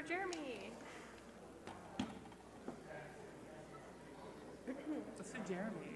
Jeremy. Let's say Jeremy.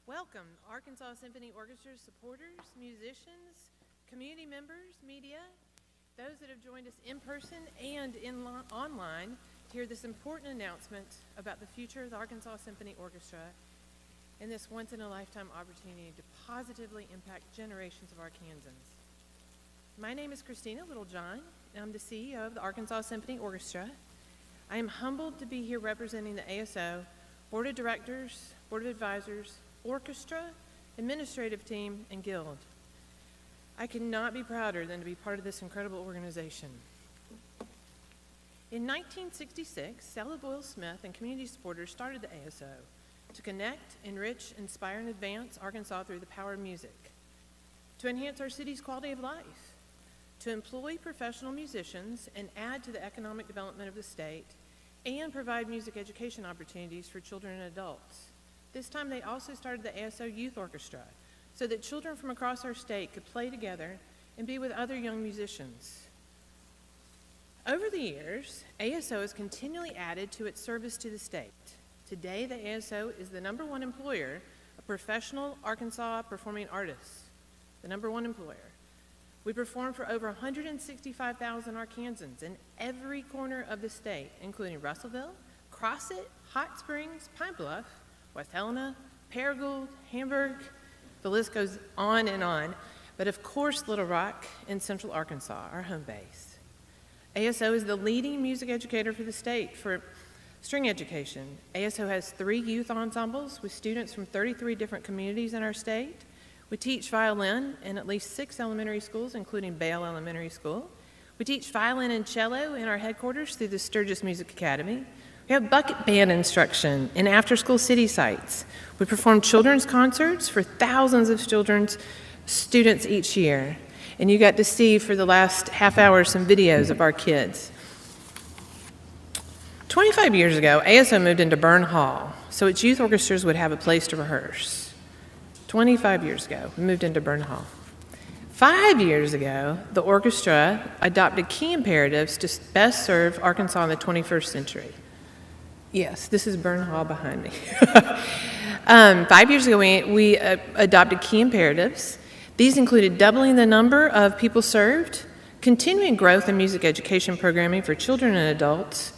Welcome, Arkansas Symphony Orchestra supporters, musicians, community members, media, those that have joined us in person and online to hear this important announcement about the future of the Arkansas Symphony Orchestra and this once-in-a-lifetime opportunity to positively impact generations of Arkansans. My name is Christina Littlejohn, and I'm the CEO of the Arkansas Symphony Orchestra. I am humbled to be here representing the ASO, Board of Directors, Board of Advisors, Orchestra, Administrative Team, and Guild. I could not be prouder than to be part of this incredible organization. In 1966, Stella Boyle Smith and community supporters started the ASO to connect, enrich, inspire, and advance Arkansas through the power of music, to enhance our city's quality of life, to employ professional musicians and add to the economic development of the state, and provide music education opportunities for children and adults. This time they also started the ASO Youth Orchestra so that children from across our state could play together and be with other young musicians. Over the years, ASO has continually added to its service to the state. Today, the ASO is the #1 employer of professional Arkansas performing artists, the #1 employer. We perform for over 165,000 Arkansans in every corner of the state, including Russellville, Crossett, Hot Springs, Pine Bluff, West Helena, Paragould, Hamburg. The list goes on and on, but of course Little Rock in Central Arkansas, our home base. ASO is the leading music educator for the state for string education. ASO has 3 youth ensembles with students from 33 different communities in our state. We teach violin in at least 6 elementary schools, including Bale Elementary School. We teach violin and cello in our headquarters through the Sturgis Music Academy. We have bucket band instruction in after-school city sites. We perform children's concerts for thousands of students each year. And you got to see for the last half hour some videos of our kids. 25 years ago, ASO moved into Byrne Hall, so its youth orchestras would have a place to rehearse. 25 years ago, we moved into Byrne Hall. 5 years ago, the orchestra adopted key imperatives to best serve Arkansas in the 21st century. Yes, this is Byrne Hall behind me. 5 years ago, we adopted key imperatives. These included doubling the number of people served, continuing growth in music education programming for children and adults,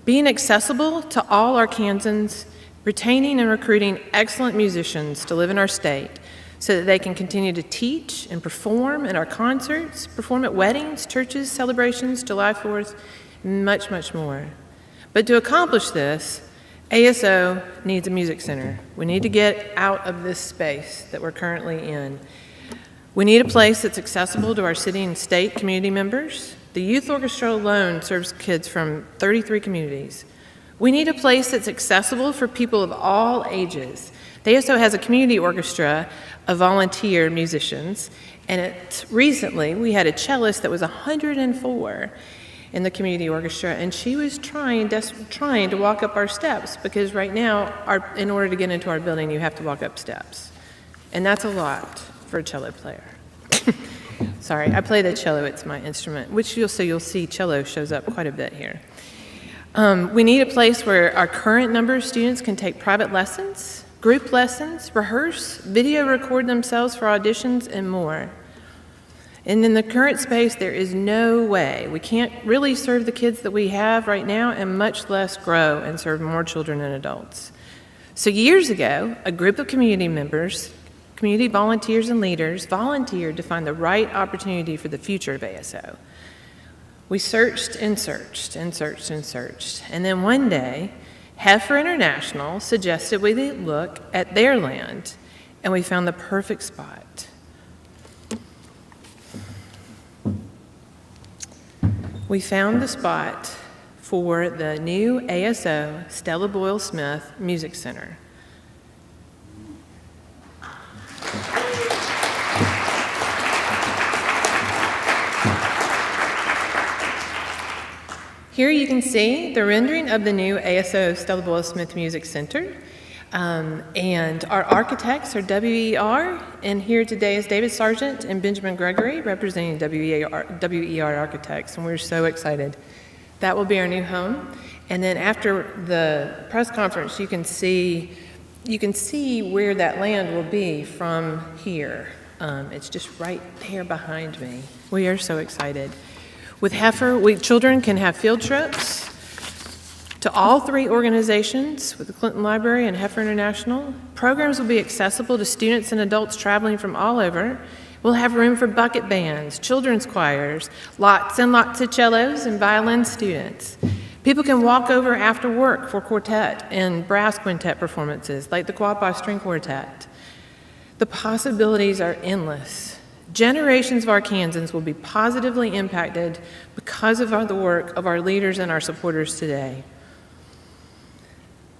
being accessible to all Arkansans, retaining and recruiting excellent musicians to live in our state so that they can continue to teach and perform in our concerts, perform at weddings, churches, celebrations, July 4th, and much, much more. But to accomplish this, ASO needs a music center. We need to get out of this space that we're currently in. We need a place that's accessible to our city and state community members. The youth orchestra alone serves kids from 33 communities. We need a place that's accessible for people of all ages. The ASO has a community orchestra of volunteer musicians, and recently we had a cellist that was 104 in the community orchestra, and she was trying to walk up our steps, because right now, in order to get into our building, you have to walk up steps. And that's a lot for a cello player. Sorry, I play the cello, it's my instrument, which you'll see cello shows up quite a bit here. We need a place where our current number of students can take private lessons, group lessons, rehearse, video record themselves for auditions, and more. And in the current space, there is no way. We can't really serve the kids that we have right now, and much less grow and serve more children and adults. So years ago, a group of community members, community volunteers and leaders, volunteered to find the right opportunity for the future of ASO. We searched and searched and searched and searched. And then one day, Heifer International suggested we look at their land, and we found the perfect spot. We found the spot for the new ASO Stella Boyle Smith Music Center. Here you can see the rendering of the new ASO Stella Boyle Smith Music Center. And our architects are WER, and here today is David Sargent and Benjamin Gregory representing WER Architects, and we're so excited. That will be our new home. And then after the press conference, you can see where that land will be from here. It's just right there behind me. We are so excited. With Heifer, children can have field trips To all three organizations, with the Clinton Library and Heifer International, programs will be accessible to students and adults traveling from all over. We'll have room for bucket bands, children's choirs, lots and lots of cellos and violin students. People can walk over after work for quartet and brass quintet performances, like the Quapaw String Quartet. The possibilities are endless. Generations of Arkansans will be positively impacted because of the work of our leaders and our supporters today.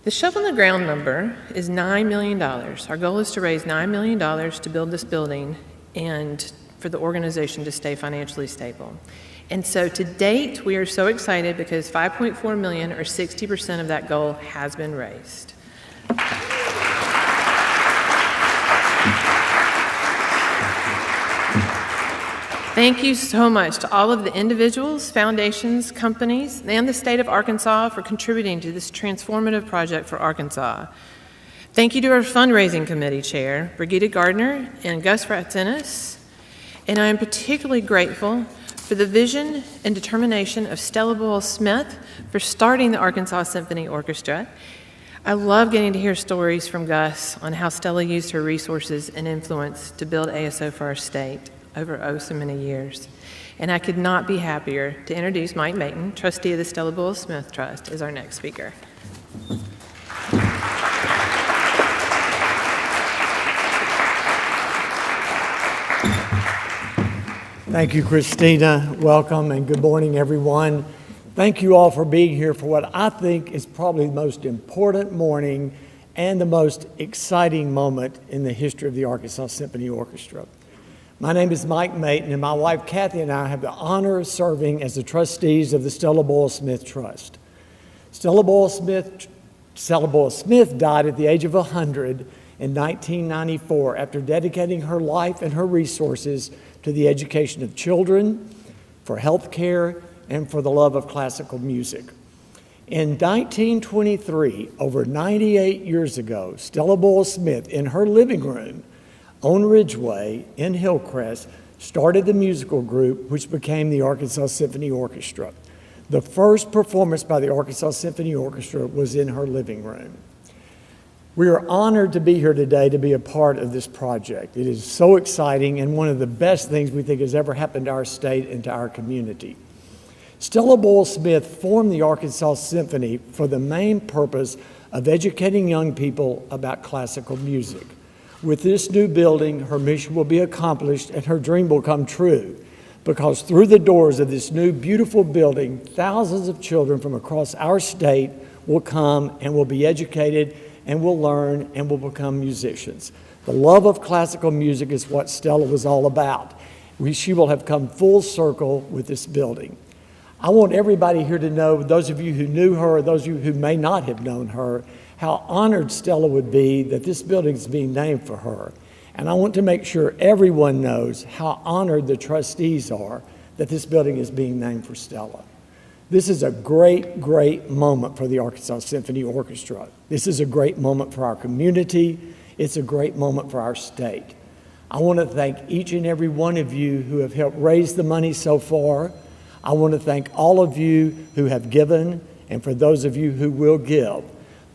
The shovel in the ground number is $9 million. Our goal is to raise $9 million to build this building and for the organization to stay financially stable. And so to date, we are so excited because $5.4 million, or 60% of that goal, has been raised. Thank you so much to all of the individuals, foundations, companies, and the state of Arkansas for contributing to this transformative project for Arkansas. Thank you to our fundraising committee chair, Brigitte Gardner and Gus Ratzenis. And I am particularly grateful for the vision and determination of Stella Boyle-Smith for starting the Arkansas Symphony Orchestra. I love getting to hear stories from Gus on how Stella used her resources and influence to build ASO for our state over so many years. And I could not be happier to introduce Mike Mayton, trustee of the Stella Boyle-Smith Trust, as our next speaker. Thank you, Christina. Welcome and good morning, everyone. Thank you all for being here for what I think is probably the most important morning and the most exciting moment in the history of the Arkansas Symphony Orchestra. My name is Mike Mayton, and my wife Kathy and I have the honor of serving as the trustees of the Stella Boyle-Smith Trust. Stella Boyle-Smith died at the age of 100 in 1994 after dedicating her life and her resources to the education of children, for health care, and for the love of classical music. In 1923, over 98 years ago, Stella Boyle-Smith, in her living room on Ridgeway in Hillcrest, started the musical group which became the Arkansas Symphony Orchestra. The first performance by the Arkansas Symphony Orchestra was in her living room. We are honored to be here today to be a part of this project. It is so exciting and one of the best things we think has ever happened to our state and to our community. Stella Boyle-Smith formed the Arkansas Symphony for the main purpose of educating young people about classical music. With this new building, her mission will be accomplished and her dream will come true, because through the doors of this new beautiful building, thousands of children from across our state will come and will be educated and will learn and will become musicians. The love of classical music is what Stella was all about. She will have come full circle with this building. I want everybody here to know, those of you who knew her, or those of you who may not have known her, how honored Stella would be that this building is being named for her. And I want to make sure everyone knows how honored the trustees are that this building is being named for Stella. This is a great, great moment for the Arkansas Symphony Orchestra. This is a great moment for our community. It's a great moment for our state. I want to thank each and every one of you who have helped raise the money so far. I want to thank all of you who have given, and for those of you who will give.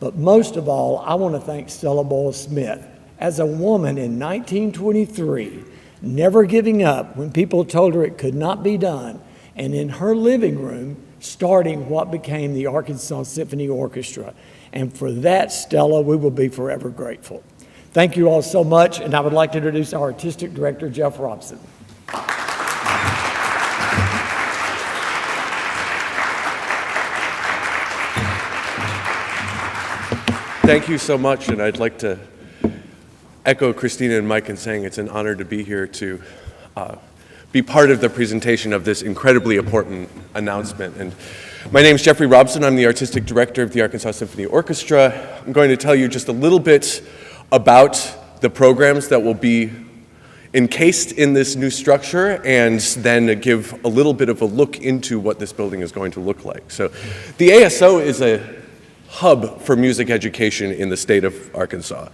But most of all, I want to thank Stella Boyle-Smith. As a woman in 1923, never giving up when people told her it could not be done, and in her living room, starting what became the Arkansas Symphony Orchestra. And for that, Stella, we will be forever grateful. Thank you all so much, and I would like to introduce our Artistic Director, Jeff Robson. Thank you so much, and I'd like to echo Christina and Mike in saying it's an honor to be here to be part of the presentation of this incredibly important announcement. And my name is Jeffrey Robson. I'm the Artistic Director of the Arkansas Symphony Orchestra. I'm going to tell you just a little bit about the programs that will be encased in this new structure, and then give a little bit of a look into what this building is going to look like. So the ASO is a hub for music education in the state of Arkansas.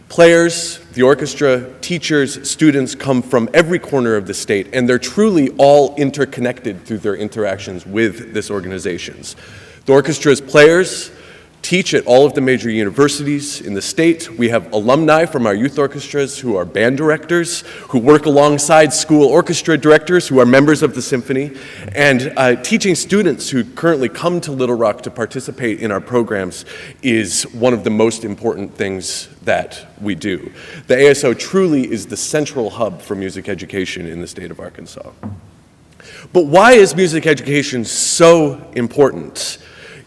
Players, the orchestra, teachers, students come from every corner of the state, and they're truly all interconnected through their interactions with this organization. The orchestra's players teach at all of the major universities in the state. We have alumni from our youth orchestras who are band directors, who work alongside school orchestra directors who are members of the symphony, and teaching students who currently come to Little Rock to participate in our programs is one of the most important things that we do. The ASO truly is the central hub for music education in the state of Arkansas. But why is music education so important?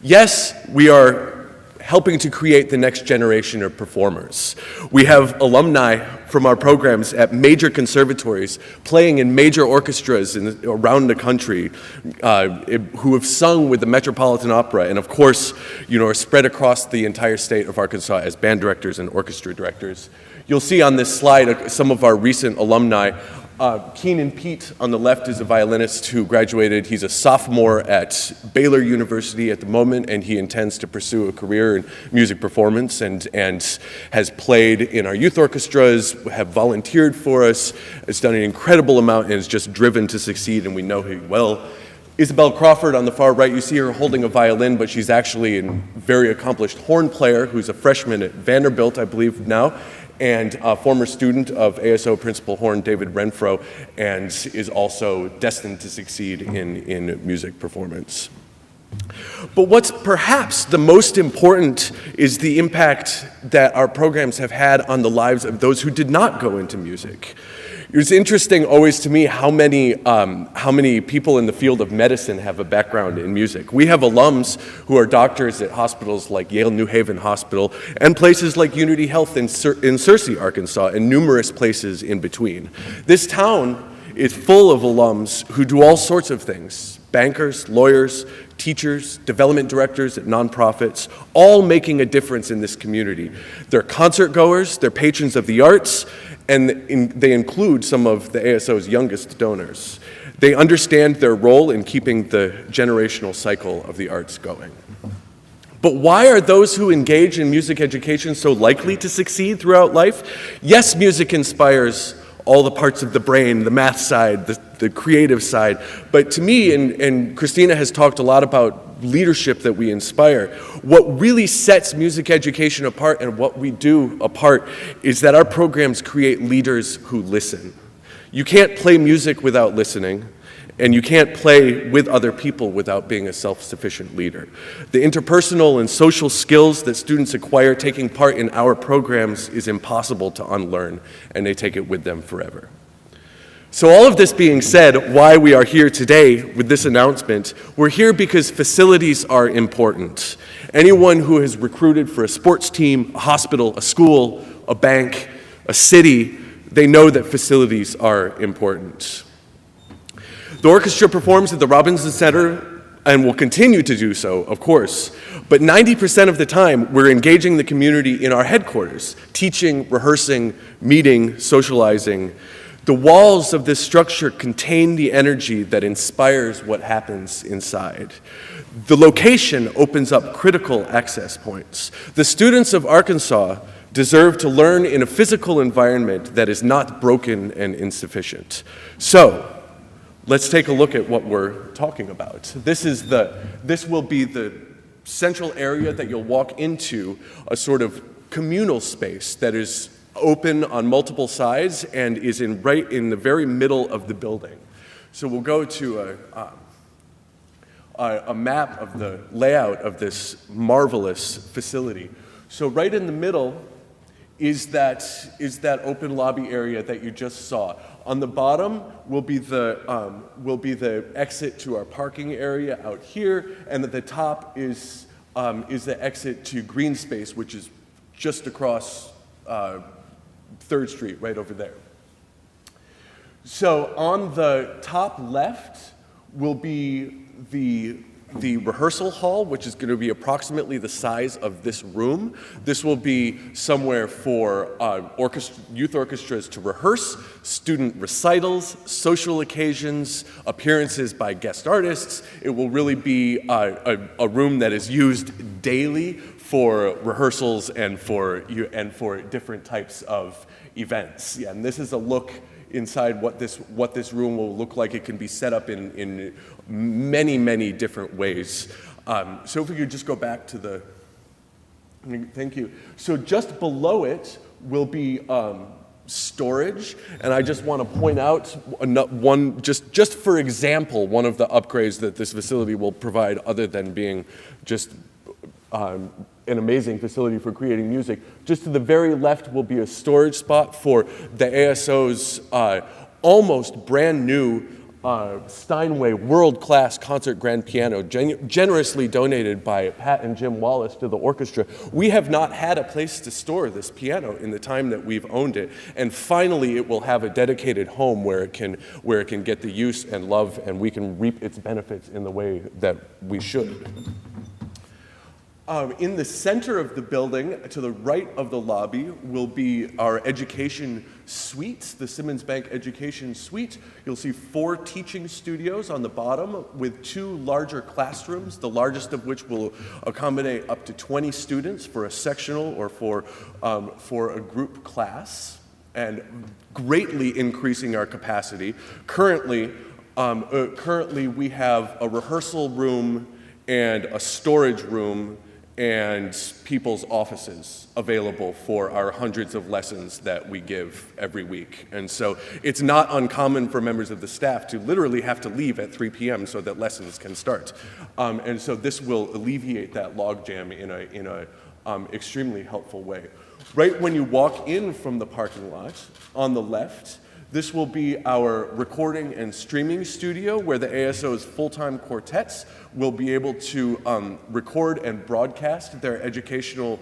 Yes, we are helping to create the next generation of performers. We have alumni from our programs at major conservatories playing in major orchestras around the country who have sung with the Metropolitan Opera and of course, are spread across the entire state of Arkansas as band directors and orchestra directors. You'll see on this slide some of our recent alumni. Keenan Pete on the left is a violinist who graduated. He's a sophomore at Baylor University at the moment, and he intends to pursue a career in music performance and has played in our youth orchestras, have volunteered for us, has done an incredible amount, and is just driven to succeed, and we know him well. Isabel Crawford on the far right, you see her holding a violin, but she's actually a very accomplished horn player who's a freshman at Vanderbilt, I believe now, and a former student of ASO Principal Horn David Renfro, and is also destined to succeed in music performance. But what's perhaps the most important is the impact that our programs have had on the lives of those who did not go into music. It's interesting always to me how many people in the field of medicine have a background in music. We have alums who are doctors at hospitals like Yale New Haven Hospital and places like Unity Health in Searcy, Arkansas, and numerous places in between. This town is full of alums who do all sorts of things: bankers, lawyers, teachers, development directors at nonprofits, all making a difference in this community. They're concert goers, they're patrons of the arts, and they include some of the ASO's youngest donors. They understand their role in keeping the generational cycle of the arts going. But why are those who engage in music education so likely to succeed throughout life? Yes, music inspires all the parts of the brain, the math side, the creative side. But to me, and Christina has talked a lot about leadership that we inspire, what really sets music education apart and what we do apart is that our programs create leaders who listen. You can't play music without listening, and you can't play with other people without being a self-sufficient leader. The interpersonal and social skills that students acquire taking part in our programs is impossible to unlearn, and they take it with them forever. So all of this being said, why we are here today with this announcement, we're here because facilities are important. Anyone who has recruited for a sports team, a hospital, a school, a bank, a city, they know that facilities are important. The orchestra performs at the Robson Center and will continue to do so, of course, but 90% of the time we're engaging the community in our headquarters, teaching, rehearsing, meeting, socializing. The walls of this structure contain the energy that inspires what happens inside. The location opens up critical access points. The students of Arkansas deserve to learn in a physical environment that is not broken and insufficient. So, let's take a look at what we're talking about. This will be the central area that you'll walk into, a sort of communal space that is open on multiple sides and is right in the very middle of the building. So we'll go to a map of the layout of this marvelous facility. So right in the middle is that open lobby area that you just saw. On the bottom will be the exit to our parking area out here, and at the top is the exit to green space, which is just across 3rd Street, right over there. So on the top left will be the rehearsal hall, which is going to be approximately the size of this room. This will be somewhere for youth orchestras to rehearse, student recitals, social occasions, appearances by guest artists. It will really be a room that is used daily for rehearsals and for different types of events. Yeah, and this is a look inside what this room will look like. It can be set up in many, many different ways. So if we could just go back to the, thank you. So just below it will be storage, and I just want to point out one, just for example, one of the upgrades that this facility will provide, other than being just an amazing facility for creating music. Just to the very left will be a storage spot for the ASO's almost brand new Steinway world-class concert grand piano, generously donated by Pat and Jim Wallace to the orchestra. We have not had a place to store this piano in the time that we've owned it, and finally it will have a dedicated home where it can get the use and love, and we can reap its benefits in the way that we should. In the center of the building, to the right of the lobby, will be our education suite, the Simmons Bank Education Suite. You'll see 4 teaching studios on the bottom with 2 larger classrooms, the largest of which will accommodate up to 20 students for a sectional or for a group class, and greatly increasing our capacity. Currently, we have a rehearsal room and a storage room and people's offices available for our hundreds of lessons that we give every week. And so it's not uncommon for members of the staff to literally have to leave at 3 p.m. so that lessons can start. And so this will alleviate that logjam in a extremely helpful way. Right when you walk in from the parking lot, on the left, this will be our recording and streaming studio, where the ASO's full-time quartets will be able to record and broadcast their educational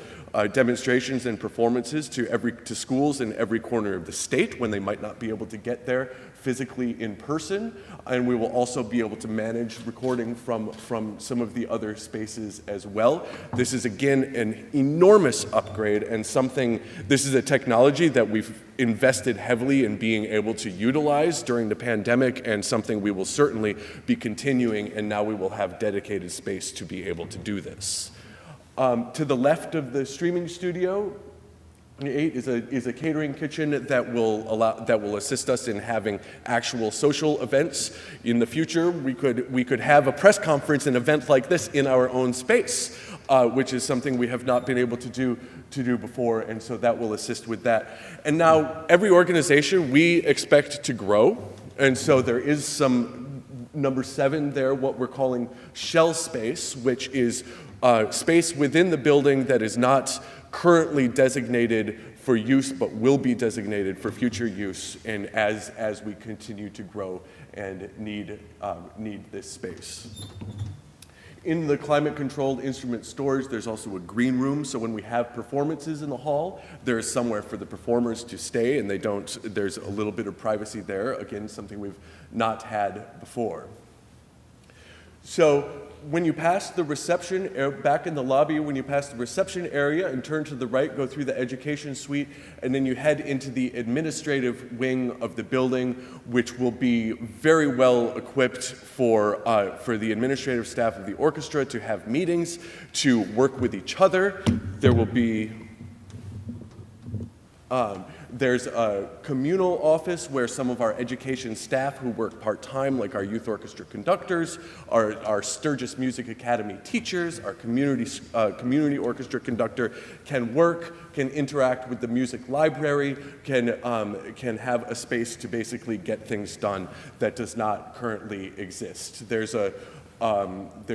demonstrations and performances to schools in every corner of the state when they might not be able to get there physically in person. And we will also be able to manage recording from some of the other spaces as well. This is, again, an enormous upgrade, and this is a technology that we've invested heavily in being able to utilize during the pandemic, and something we will certainly be continuing, and now we will have dedicated space to be able to do this. To the left of the streaming studio, 8 is a catering kitchen that will assist us in having actual social events. In the future, we could have a press conference, an event like this, in our own space, which is something we have not been able to do before, and so that will assist with that. And now, every organization we expect to grow, and so there is some number 7 there, what we're calling shell space, which is space within the building that is not currently designated for use, but will be designated for future use, and as we continue to grow and need this space. In the climate-controlled instrument storage, there's also a green room, so when we have performances in the hall, there's somewhere for the performers to stay, and there's a little bit of privacy there, again, something we've not had before. So when you pass the reception, back in the lobby, when you pass the reception area and turn to the right, go through the education suite, and then you head into the administrative wing of the building, which will be very well equipped for the administrative staff of the orchestra to have meetings, to work with each other. There will be there's a communal office where some of our education staff who work part-time, like our youth orchestra conductors, our Sturgis Music Academy teachers, our community orchestra conductor, can work, can interact with the music library, can have a space to basically get things done that does not currently exist. There's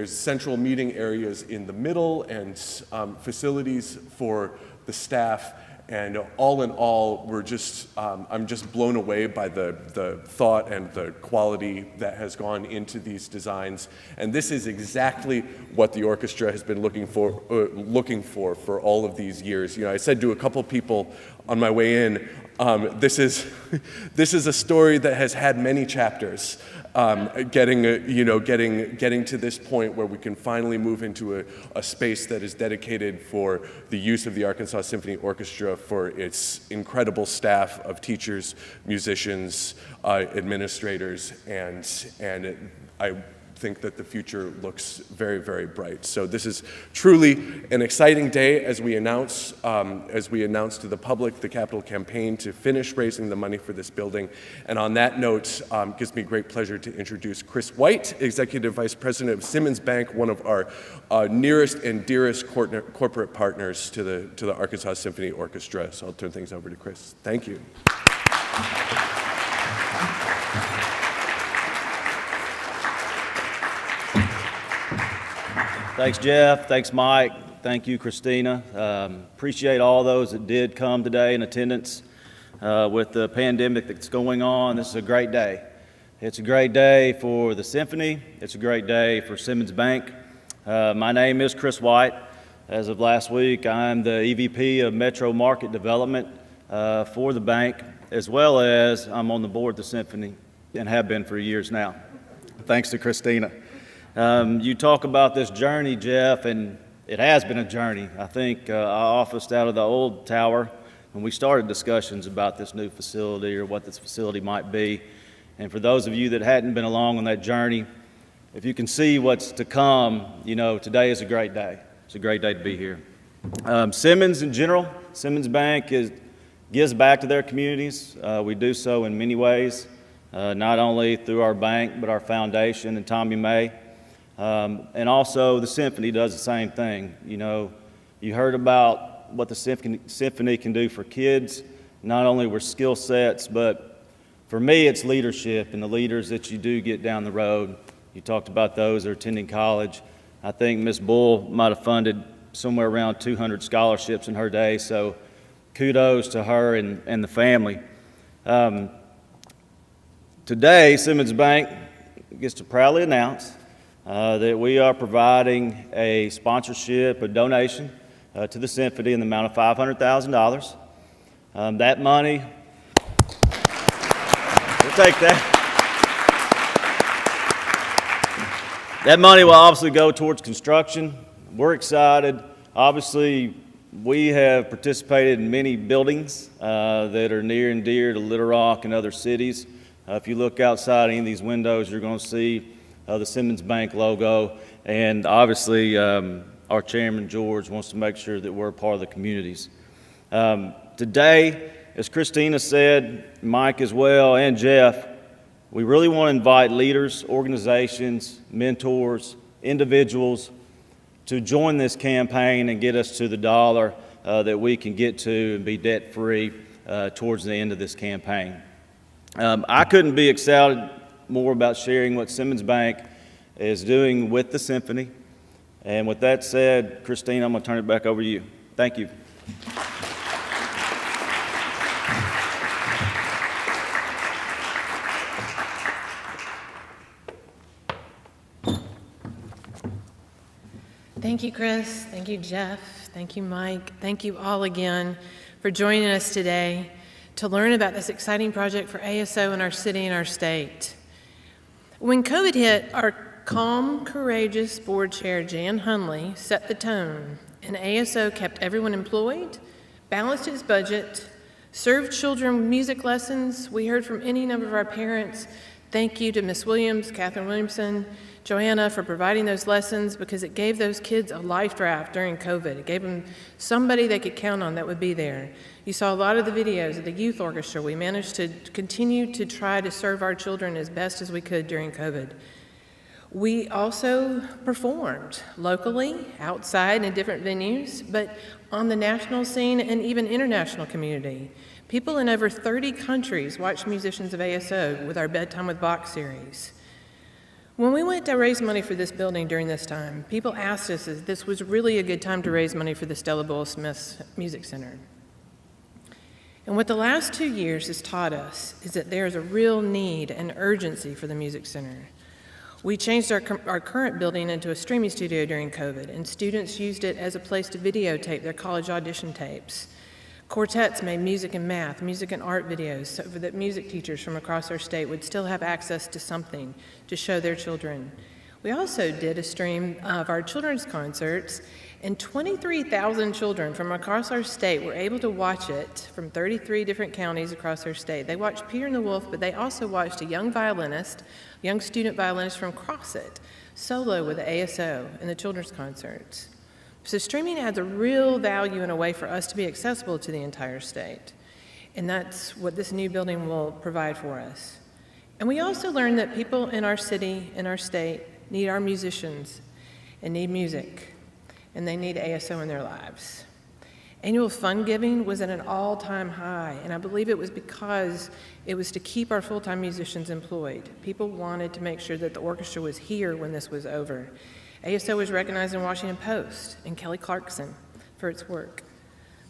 central meeting areas in the middle, and facilities for the staff. And all in all, I'm just blown away by the thought and the quality that has gone into these designs. And this is exactly what the orchestra has been looking for all of these years. You know, I said to a couple people on my way in, this is a story that has had many chapters. Getting to this point where we can finally move into a space that is dedicated for the use of the Arkansas Symphony Orchestra, for its incredible staff of teachers, musicians, administrators, and think that the future looks very, very bright. So this is truly an exciting day as we announce to the public the capital campaign to finish raising the money for this building. And on that note, it gives me great pleasure to introduce Chris White, Executive Vice President of Simmons Bank, one of our nearest and dearest corporate partners to the Arkansas Symphony Orchestra. So I'll turn things over to Chris. Thank you. Thanks, Jeff. Thanks, Mike. Thank you, Christina. Appreciate all those that did come today in attendance. With the pandemic that's going on, this is a great day. It's a great day for the Symphony. It's a great day for Simmons Bank. My name is Chris White. As of last week, I'm the EVP of Metro Market Development for the bank, as well as I'm on the board of the Symphony and have been for years now. Thanks to Christina. You talk about this journey, Jeff, and it has been a journey. I think I officed out of the old tower when we started discussions about this new facility or what this facility might be. And for those of you that hadn't been along on that journey, if you can see what's to come, you know, today is a great day. It's a great day to be here. Simmons in general, Simmons Bank gives back to their communities. We do so in many ways, not only through our bank, but our foundation and Tommy May. And also the Symphony does the same thing. You know, you heard about what the Symphony can do for kids, not only with skill sets, but for me it's leadership and the leaders that you do get down the road. You talked about those that are attending college. I think Ms. Bull might have funded somewhere around 200 scholarships in her day, so kudos to her and the family. Today, Simmons Bank gets to proudly announce that we are providing a sponsorship, a donation to the Symphony in the amount of $500,000. That money, we'll take that. That money will obviously go towards construction. We're excited. Obviously, we have participated in many buildings that are near and dear to Little Rock and other cities. If you look outside any of these windows, you're going to see the Simmons Bank logo, and obviously our chairman George wants to make sure that we're a part of the communities. Today, as Christina said, Mike as well, and Jeff, we really want to invite leaders, organizations, mentors, individuals to join this campaign and get us to the dollar that we can get to and be debt-free towards the end of this campaign. I couldn't be excited more about sharing what Simmons Bank is doing with the Symphony. And with that said, Christine, I'm going to turn it back over to you. Thank you. Thank you, Chris. Thank you, Jeff. Thank you, Mike. Thank you all again for joining us today to learn about this exciting project for ASO in our city and our state. When COVID hit, our calm, courageous board chair, Jan Hunley, set the tone, and ASO kept everyone employed, balanced its budget, served children music lessons. We heard from any number of our parents. Thank you to Ms. Williams, Catherine Williamson, Joanna for providing those lessons because it gave those kids a life raft during COVID. It gave them somebody they could count on that would be there. You saw a lot of the videos of the youth orchestra. We managed to continue to try to serve our children as best as we could during COVID. We also performed locally, outside in different venues, but on the national scene and even international community. People in over 30 countries watched musicians of ASO with our Bedtime with Bach series. When we went to raise money for this building during this time, people asked us if this was really a good time to raise money for the Stella Bull Smith Music Center. And what the last 2 years has taught us is that there is a real need and urgency for the Music Center. We changed our current building into a streaming studio during COVID, and students used it as a place to videotape their college audition tapes. Quartets made music and math, music and art videos so that music teachers from across our state would still have access to something to show their children. We also did a stream of our children's concerts, and 23,000 children from across our state were able to watch it from 33 different counties across our state. They watched Peter and the Wolf, but they also watched a young student violinist from Crossit, solo with the ASO in the children's concerts. So streaming adds a real value and a way for us to be accessible to the entire state. And that's what this new building will provide for us. And we also learned that people in our city, in our state, need our musicians and need music. And they need ASO in their lives. Annual fund giving was at an all-time high, and I believe it was because it was to keep our full-time musicians employed. People wanted to make sure that the orchestra was here when this was over. ASO was recognized in Washington Post and Kelly Clarkson for its work.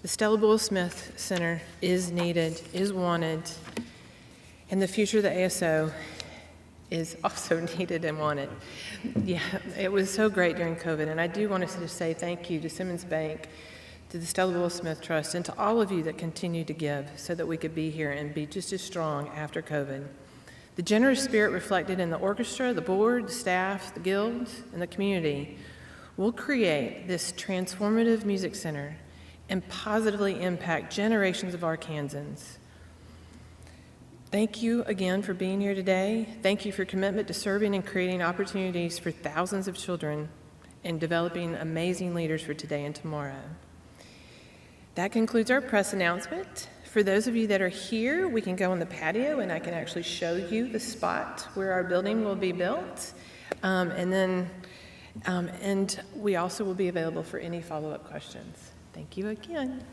The Stella Bull Smith Center is needed, is wanted, and the future of the ASO is also needed and wanted. Yeah, it was so great during COVID, and I do want to just say thank you to Simmons Bank, to the Stella Bull Smith Trust, and to all of you that continue to give so that we could be here and be just as strong after COVID. The generous spirit reflected in the orchestra, the board, the staff, the guilds, and the community will create this transformative music center and positively impact generations of Arkansans. Thank you again for being here today. Thank you for your commitment to serving and creating opportunities for thousands of children and developing amazing leaders for today and tomorrow. That concludes our press announcement. For those of you that are here, we can go on the patio and I can actually show you the spot where our building will be built. And we also will be available for any follow-up questions. Thank you again.